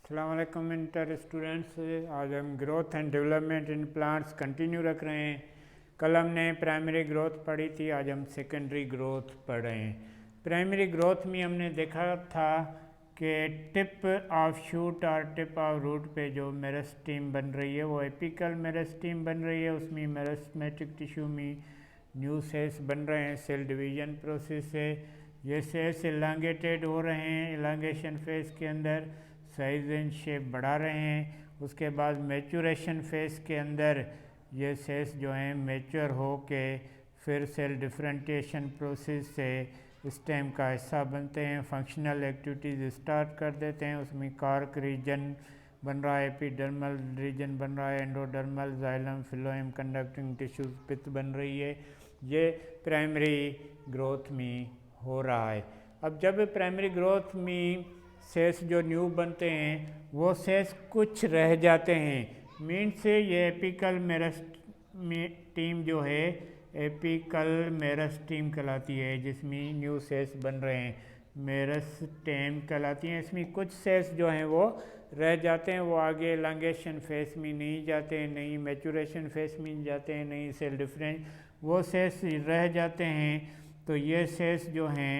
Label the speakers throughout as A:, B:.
A: अस्सलाम वालेकुम inter students. आज हम growth and development in plants continue रख रहे हैं। कल हमने प्राइमरी ग्रोथ पढ़ी थी, आज हम सेकेंडरी ग्रोथ पढ़ रहे हैं। प्राइमरी ग्रोथ में हमने देखा था कि टिप ऑफ शूट और टिप ऑफ रूट पे जो मेरिस्टेम बन रही है वो एपिकल मेरिस्टेम बन रही है। उसमें मेरिस्टेमेटिक टिश्यू में न्यू सेल्स बन रहे हैं सेल डिवीजन प्रोसेस से। ये सेल्स इलांगेटेड हो रहे हैं, इलांगेशन फेज के अंदर साइज एंड शेप बढ़ा रहे हैं। उसके बाद मैचुरेशन फेज के अंदर ये सेल्स जो हैं मैच्योर हो के फिर सेल डिफरेंटिएशन प्रोसेस से स्टेम का हिस्सा बनते हैं, फंक्शनल एक्टिविटीज़ स्टार्ट कर देते हैं। उसमें कार्क रीजन बन रहा है, एपिडर्मल रीजन बन रहा है, endodermal, xylem, phloem, conducting tissues पित्त बन रही है। ये प्राइमरी ग्रोथ में हो रहा है। अब जब प्राइमरी ग्रोथ में सेल्स जो न्यू बनते हैं वो सेल्स कुछ रह जाते हैं। मीन से ये एपिकल मेरिस्टेम जो है एपिकल मेरिस्टेम कहलाती है, जिसमें न्यू सेल्स बन रहे हैं मेरिस्टेम कहलाती हैं। इसमें कुछ सेल्स जो हैं वो रह जाते हैं, वो आगे एलांगेशन फेस में नहीं जाते हैं, नहीं मैचुरेशन फेस में जाते हैं, नहीं सेल डिफरेंट, वो सेल्स रह जाते हैं। तो ये सेल्स जो हैं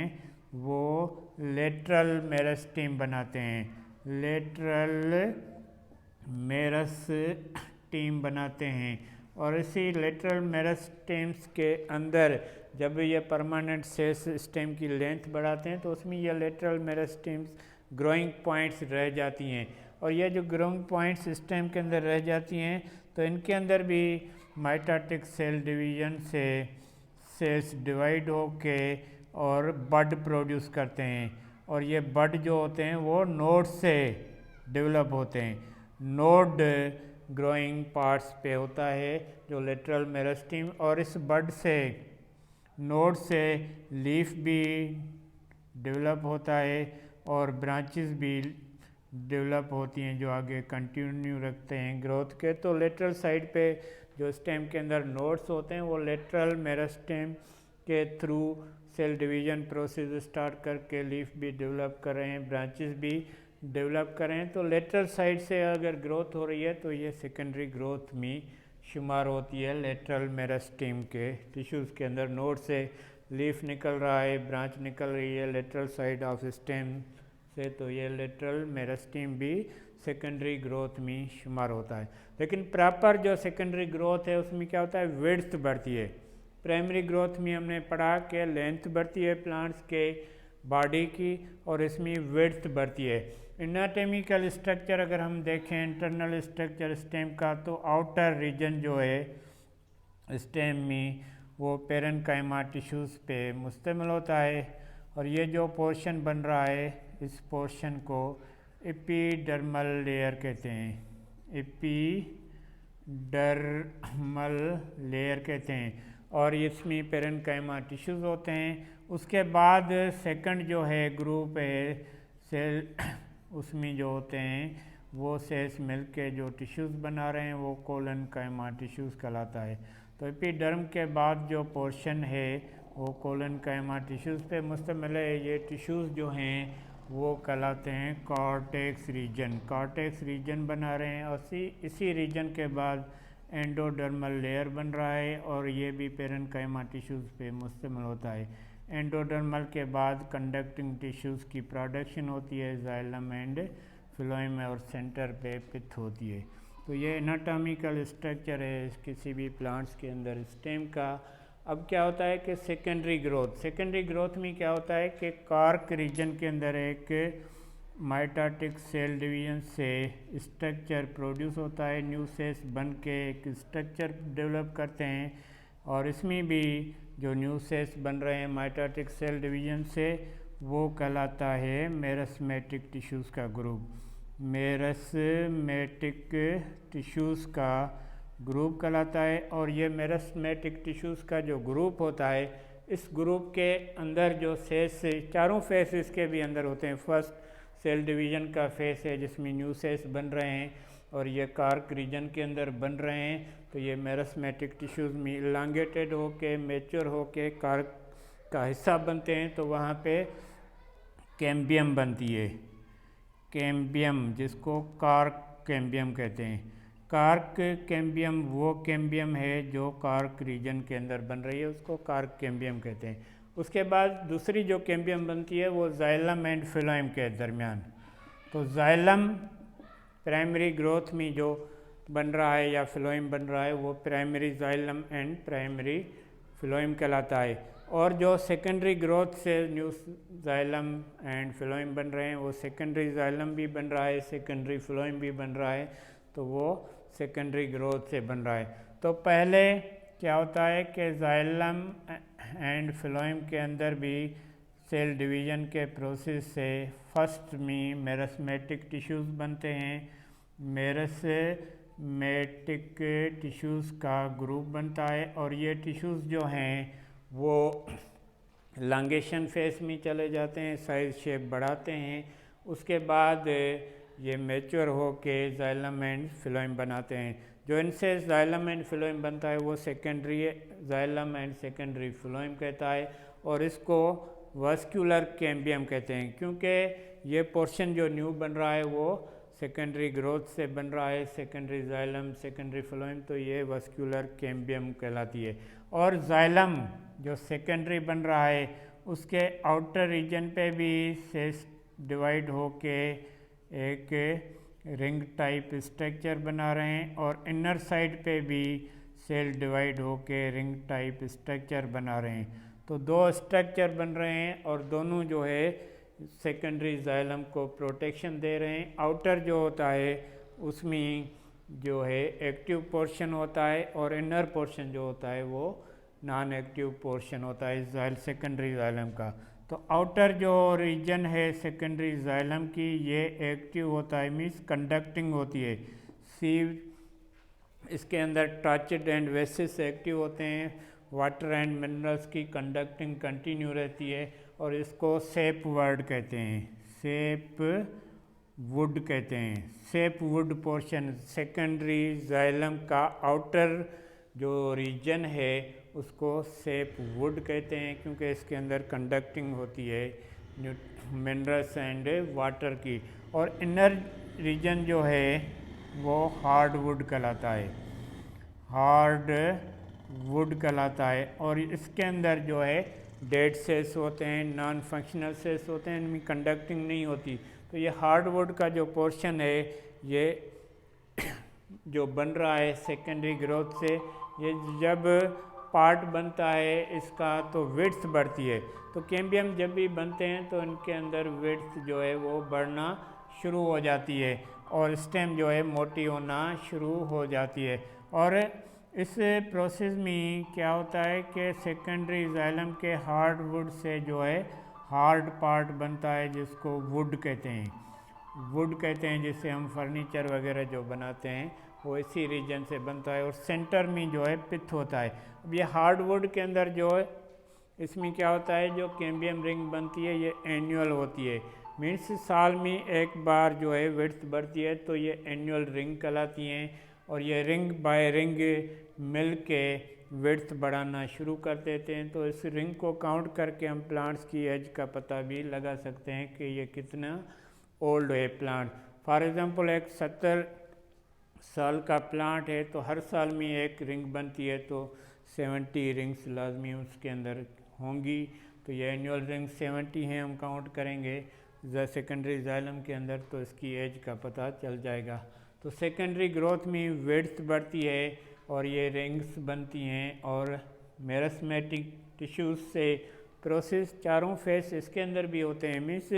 A: वो लेटरल मेरिस्टेम बनाते हैं, लेटरल मेरिस्टेम बनाते हैं। और इसी लेटरल मेरिस्टेम्स के अंदर जब ये परमानेंट सेल्स स्टेम की लेंथ बढ़ाते हैं तो उसमें ये लेटरल मेरिस्टेम्स ग्रोइंग पॉइंट्स रह जाती हैं। और ये जो ग्रोइंग पॉइंट्स स्टेम के अंदर रह जाती हैं तो इनके अंदर भी माइटोटिक सेल डिवीजन से सेल्स डिवाइड होके और बड प्रोड्यूस करते हैं। और ये बड जो होते हैं वो नोड से डेवलप होते हैं। नोड ग्रोइंग पार्ट्स पे होता है जो लेटरल मेरिस्टेम, और इस बड से नोड से लीफ भी डेवलप होता है और ब्रांचेस भी डेवलप होती हैं जो आगे कंटिन्यू रखते हैं ग्रोथ के। तो लेटरल साइड पे जो स्टेम के अंदर नोड्स होते हैं वो लेटरल मेरिस्टेम के through cell division process start करके लीफ भी डेवलप कर रहे हैं, ब्रांचेस भी डेवलप कर रहे हैं। तो लेटरल साइड से अगर ग्रोथ हो रही है तो ये सेकेंडरी ग्रोथ में शुमार होती है। लेटरल मेरिस्टेम के टिश्यूज़ के अंदर नोड से लीफ निकल रहा है, ब्रांच निकल रही है लेटरल साइड ऑफ स्टेम से, तो ये लेटरल मेरिस्टेम भी सेकेंडरी ग्रोथ में शुमार होता है। लेकिन प्रॉपर जो सेकेंडरी ग्रोथ है उसमें क्या होता है, विड्थ बढ़ती है। प्राइमरी ग्रोथ में हमने पढ़ा कि लेंथ बढ़ती है प्लांट्स के बॉडी की और इसमें विड्थ बढ़ती है। एनाटॉमिकल स्ट्रक्चर अगर हम देखें, इंटरनल स्ट्रक्चर स्टेम का, तो आउटर रीजन जो है स्टेम में वो पेरेन्काइमा टिश्यूज़ पे मुश्तमिल होता है। और ये जो पोर्शन बन रहा है इस पोर्शन को एपिडर्मल लेयर कहते हैं, एपिडर्मल लेयर कहते हैं। और इसमें पेरेन्काइमा टिश्यूज़ होते हैं। उसके बाद सेकंड जो है ग्रुप है सेल, उसमें जो होते हैं वो सेल्स मिलके जो टिश्यूज़ बना रहे हैं वो कोलेनकाइमा टिश्यूज़ कहलाता है। तो एपिडर्म के बाद जो पोर्शन है वो कोलेनकाइमा टिश्यूज़ पे मुश्तमिल है। ये टिश्यूज़ जो हैं वो कहलाते हैं कॉर्टेक्स रीजन, कॉर्टेक्स रीजन बना रहे हैं। और इसी रीजन के बाद एंडोडर्मल लेयर बन रहा है और ये भी पेरेन्काइमा टिश्यूज़ पे मुश्तमिल होता है। एंडोडर्मल के बाद कंडक्टिंग टिश्यूज़ की प्रोडक्शन होती है, जाइलम एंड फिलोएम, और सेंटर पे पित्त होती है। तो ये एनाटॉमिकल स्ट्रक्चर है किसी भी प्लांट्स के अंदर स्टेम का। अब क्या होता है कि सेकेंडरी ग्रोथ में क्या होता है कि कार्क रीजन के अंदर एक माइटोटिक सेल डिवीजन से स्ट्रक्चर प्रोड्यूस होता है, न्यू सेल्स बन के एक स्ट्रक्चर डेवलप करते हैं। और इसमें भी जो न्यू सेल्स बन रहे हैं माइटोटिक सेल डिवीजन से वो कहलाता है मेरिस्टेमेटिक टिश्यूज़ का ग्रुप, मेरिस्टेमेटिक टिश्यूज़ का ग्रुप कहलाता है। और ये मेरिस्टेमेटिक टिश्यूज़ का जो ग्रुप होता है इस ग्रुप के अंदर जो सेल्स, चारों फेस इसके भी अंदर होते हैं। फर्स्ट सेल डिवीजन का फेस है जिसमें न्यू सेल्स बन रहे हैं और ये कार्क रीजन के अंदर बन रहे हैं। तो ये मेरिस्टेमेटिक टिश्यूज़ में इलांगेटेड होके मैच्योर होके कार्क का हिस्सा बनते हैं। तो वहाँ पे कैम्बियम बनती है, कैम्बियम, जिसको कार्क कैम्बियम कहते हैं। कार्क कैम्बियम वो कैम्बियम है जो कार्क रीजन के अंदर बन रही है, उसको कार्क कैम्बियम कहते हैं। उसके बाद दूसरी जो कैम्बियम बनती है वो जाइलम एंड फिलोइम के दरमियान। तो जाइलम प्राइमरी ग्रोथ में जो बन रहा है या फिलोइम बन रहा है वो प्राइमरी जाइलम एंड प्राइमरी फिलोइम कहलाता है। और जो सेकेंडरी ग्रोथ से न्यू जाइलम एंड फिलोइम बन रहे हैं वो सेकेंडरी जाइलम भी बन रहा है, सेकेंडरी फिलोइम भी बन रहा है, तो वो सेकेंडरी ग्रोथ से बन रहा है। तो पहले क्या होता है कि जाइलम एंड फिलोइम के अंदर भी सेल डिवीजन के प्रोसेस से फर्स्ट में मेरस्मेटिक टिश्यूज़ बनते हैं। मेरस्मेटिक टिश्यूज़ का ग्रुप बनता है और ये टिश्यूज़ जो हैं वो लांगेशन फेस में चले जाते हैं, साइज शेप बढ़ाते हैं। उसके बाद ये मैच्योर हो के जाइलम एंड फिलोइम बनाते हैं। जो इनसे जाइलम एंड फिलोइम बनता है वो सेकेंडरी जाइलम एंड सेकेंडरी फिलोइम कहता है और इसको वास्कुलर कैम्बियम कहते हैं, क्योंकि ये पोर्शन जो न्यू बन रहा है वो सेकेंडरी ग्रोथ से बन रहा है, सेकेंडरी जाइलम सेकेंडरी फिलोइम, तो ये वास्कुलर कैम्बियम कहलाती है। और जाइलम जो सेकेंडरी बन रहा है उसके आउटर रीजन पे भी सेल्स डिवाइड होके एक रिंग टाइप स्ट्रक्चर बना रहे हैं और इनर साइड पे भी सेल डिवाइड होके रिंग टाइप स्ट्रक्चर बना रहे हैं। तो दो स्ट्रक्चर बन रहे हैं और दोनों जो है सेकेंडरी जाइलम को प्रोटेक्शन दे रहे हैं। आउटर जो होता है उसमें जो है एक्टिव पोर्शन होता है और इनर पोर्शन जो होता है वो नॉन एक्टिव पोर्शन होता है सेकेंडरी जाइलम का। तो आउटर जो रीजन है सेकेंडरी जाइलम की ये एक्टिव होता है, मीन्स कंडक्टिंग होती है। सीव इसके अंदर टचड एंड वेसिस एक्टिव होते हैं, वाटर एंड मिनरल्स की कंडक्टिंग कंटिन्यू रहती है और इसको सेप वर्ड कहते हैं, सेप वुड कहते हैं। सेप वुड पोर्शन सेकेंडरी जाइलम का आउटर जो रीजन है उसको सेप वुड कहते हैं, क्योंकि इसके अंदर कंडक्टिंग होती है मिनरल्स एंड वाटर की। और इनर रीजन जो है वो हार्ड वुड कहलाता है, हार्ड वुड कहलाता है। और इसके अंदर जो है डेड सेल्स होते हैं, नॉन फंक्शनल सेल्स होते हैं, इनमें कंडक्टिंग नहीं होती। तो ये हार्ड वुड का जो पोर्शन है ये जो बन रहा है सेकेंडरी ग्रोथ से, ये जब पार्ट बनता है इसका तो विड्थ बढ़ती है। तो कैम्बियम जब भी बनते हैं तो इनके अंदर विड्थ जो है वो बढ़ना शुरू हो जाती है और स्टेम जो है मोटी होना शुरू हो जाती है। और इस प्रोसेस में क्या होता है कि सेकेंडरी जाइलम के हार्ड वुड से जो है हार्ड पार्ट बनता है जिसको वुड कहते हैं, वुड कहते हैं, जिससे हम फर्नीचर वगैरह जो बनाते हैं वो इसी रीजन से बनता है। और सेंटर में जो है पिथ होता है। अब ये हार्ड वुड के अंदर जो है इसमें क्या होता है, जो कैम्बियम रिंग बनती है ये एनुअल होती है, मीन्स साल में एक बार जो है विड्थ बढ़ती है, तो ये एनुअल रिंग कहलाती हैं। और ये रिंग बाय रिंग मिल के विड्थ बढ़ाना शुरू कर देते हैं। तो इस रिंग को काउंट करके हम प्लांट्स की एज का पता भी लगा सकते हैं कि ये कितना ओल्ड है प्लांट। फॉर एग्जांपल एक 70 साल का प्लांट है तो हर साल में एक रिंग बनती है, तो 70 रिंग्स लाजमी उसके अंदर होंगी। तो ये एनुअल रिंग 70 हैं, हम काउंट करेंगे सेकेंडरी जाइलम के अंदर तो इसकी एज का पता चल जाएगा। तो सेकेंडरी ग्रोथ में विड्थ बढ़ती है और ये रिंग्स बनती हैं और मेरस्मेटिक टिश्यूज़ से प्रोसेस चारों फेस इसके अंदर भी होते हैं, मीन्स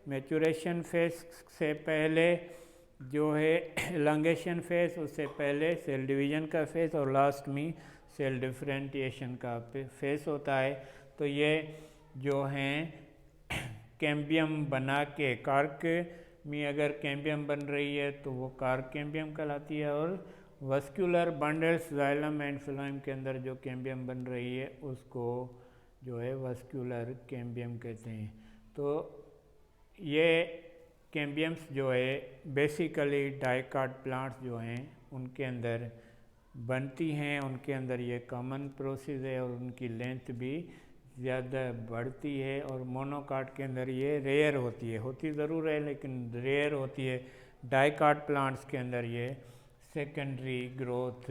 A: मैचुरेशन फेस से पहले जो है एलांगेशन फेस, उससे पहले सेल डिवीजन का फेस और लास्ट में सेल डिफरेंटिएशन का फेस होता है। तो ये जो हैं कैम्बियम बना के कार्क में अगर कैम्बियम बन रही है तो वो कार्क कैम्बियम कहलाती है। और वस्कुलर बंडल्स जाइलम एंड फिलोइम के अंदर जो कैम्बियम बन रही है उसको जो है वस्कुलर कैम्बियम कहते हैं। तो ये कैम्बियम्स जो है बेसिकली डाइकाट प्लांट्स जो हैं उनके अंदर बनती हैं, उनके अंदर ये कॉमन प्रोसेस है और उनकी लेंथ भी ज़्यादा बढ़ती है और मोनोकाट के अंदर ये रेयर होती है, होती ज़रूर है लेकिन रेयर होती है। डाइकाट प्लांट्स के अंदर ये सेकेंडरी ग्रोथ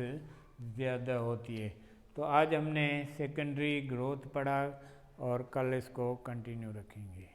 A: ज़्यादा होती है। तो आज हमने सेकेंडरी ग्रोथ पढ़ा और कल इसको कंटिन्यू रखेंगे।